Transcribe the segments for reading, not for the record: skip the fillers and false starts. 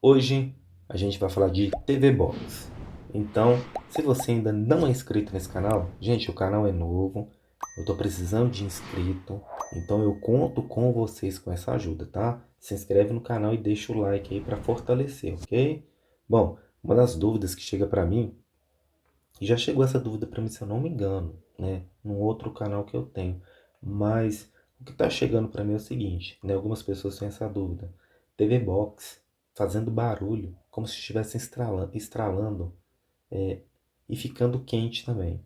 Hoje a gente vai falar de TV Box. Então, se você ainda não é inscrito nesse canal, gente, o canal é novo, eu estou precisando de inscrito, então eu conto com vocês com essa ajuda, tá? Se inscreve no canal e deixa o like aí para fortalecer, ok? Bom, uma das dúvidas que chega para mim, e já chegou essa dúvida para mim se eu não me engano, né? Num outro canal que eu tenho, mas o que está chegando para mim é o seguinte, né? Algumas pessoas têm essa dúvida. TV Box fazendo barulho, como se estivesse estralando e ficando quente também.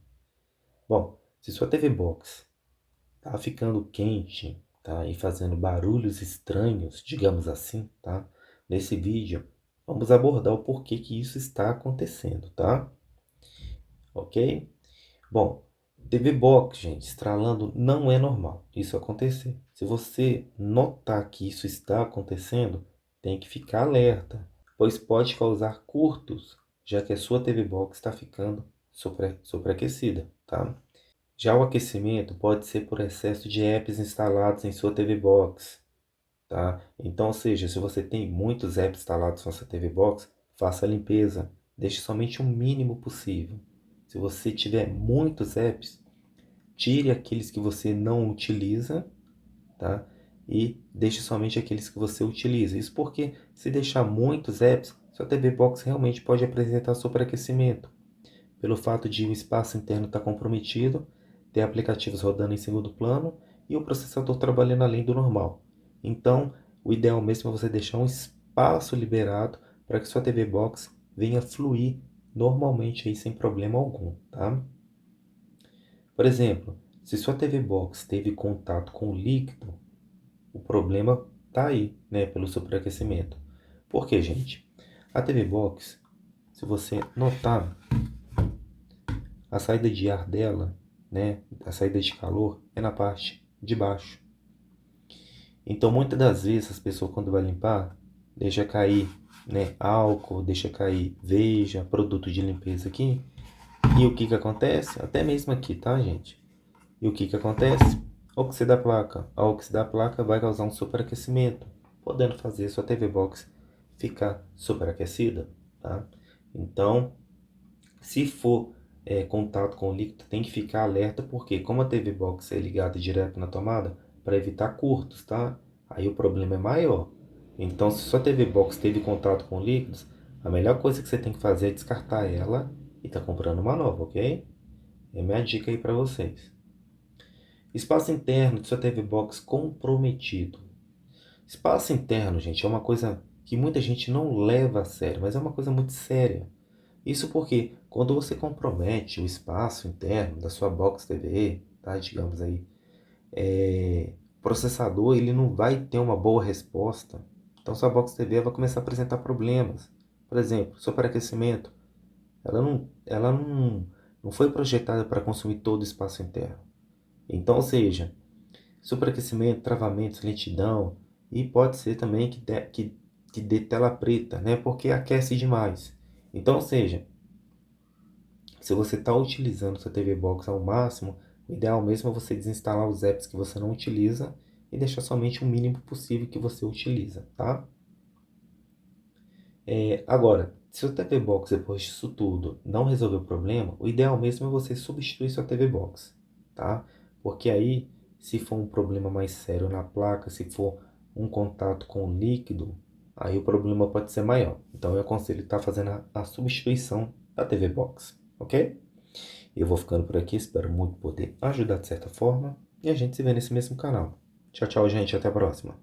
Bom, se sua TV Box tá ficando quente, tá, e fazendo barulhos estranhos, digamos assim, tá? Nesse vídeo, vamos abordar o porquê que isso está acontecendo, tá? Ok? Bom, TV Box, gente, estralando não é normal isso acontecer. Se você notar que isso está acontecendo, tem que ficar alerta, pois pode causar curtos, já que a sua TV Box está ficando sobreaquecida, tá? Já o aquecimento pode ser por excesso de apps instalados em sua TV Box, tá? Então, ou seja, se você tem muitos apps instalados na sua TV Box, faça a limpeza, deixe somente o mínimo possível. Se você tiver muitos apps, tire aqueles que você não utiliza, tá? E deixe somente aqueles que você utiliza. Isso porque se deixar muitos apps, sua TV Box realmente pode apresentar superaquecimento, pelo fato de o espaço interno estar comprometido, ter aplicativos rodando em segundo plano e o processador trabalhando além do normal. Então, o ideal mesmo é você deixar um espaço liberado para que sua TV Box venha fluir normalmente aí sem problema algum, tá? Por exemplo, se sua TV Box teve contato com o líquido, o problema está aí, né, pelo superaquecimento. Por quê, gente? A TV Box, se você notar, a saída de ar dela, né, a saída de calor é na parte de baixo. Então, muitas das vezes as pessoas quando vai limpar, deixa cair, né, álcool, deixa cair veja, produto de limpeza aqui. E o que que acontece? Até mesmo aqui, tá, gente? E o que que acontece? Oxida a placa. A oxidar a placa vai causar um superaquecimento, podendo fazer sua TV Box ficar superaquecida, tá? Então, se for contato com o líquido, tem que ficar alerta, porque como a TV Box é ligada direto na tomada, para evitar curtos, tá? Aí o problema é maior. Então, se sua TV Box teve contato com líquidos, a melhor coisa que você tem que fazer é descartar ela e tá comprando uma nova, ok? É minha dica aí para vocês. Espaço interno de sua TV Box comprometido. Espaço interno, gente, é uma coisa que muita gente não leva a sério, mas é uma coisa muito séria. Isso porque quando você compromete o espaço interno da sua box TV, tá, digamos aí, o processador ele não vai ter uma boa resposta. Então sua box TV vai começar a apresentar problemas. Por exemplo, superaquecimento. Ela não foi projetada para consumir todo o espaço interno. Então, ou seja, superaquecimento, travamentos, lentidão e pode ser também que dê tela preta, né? Porque aquece demais. Então, ou seja, se você está utilizando sua TV Box ao máximo, o ideal mesmo é você desinstalar os apps que você não utiliza e deixar somente o mínimo possível que você utiliza, tá? Agora, se o TV Box depois disso tudo não resolver o problema, o ideal mesmo é você substituir sua TV Box, tá? Porque aí, se for um problema mais sério na placa, se for um contato com líquido, aí o problema pode ser maior. Então eu aconselho estar fazendo a substituição da TV Box, ok? Eu vou ficando por aqui, espero muito poder ajudar de certa forma e a gente se vê nesse mesmo canal. Tchau, tchau, gente, até a próxima.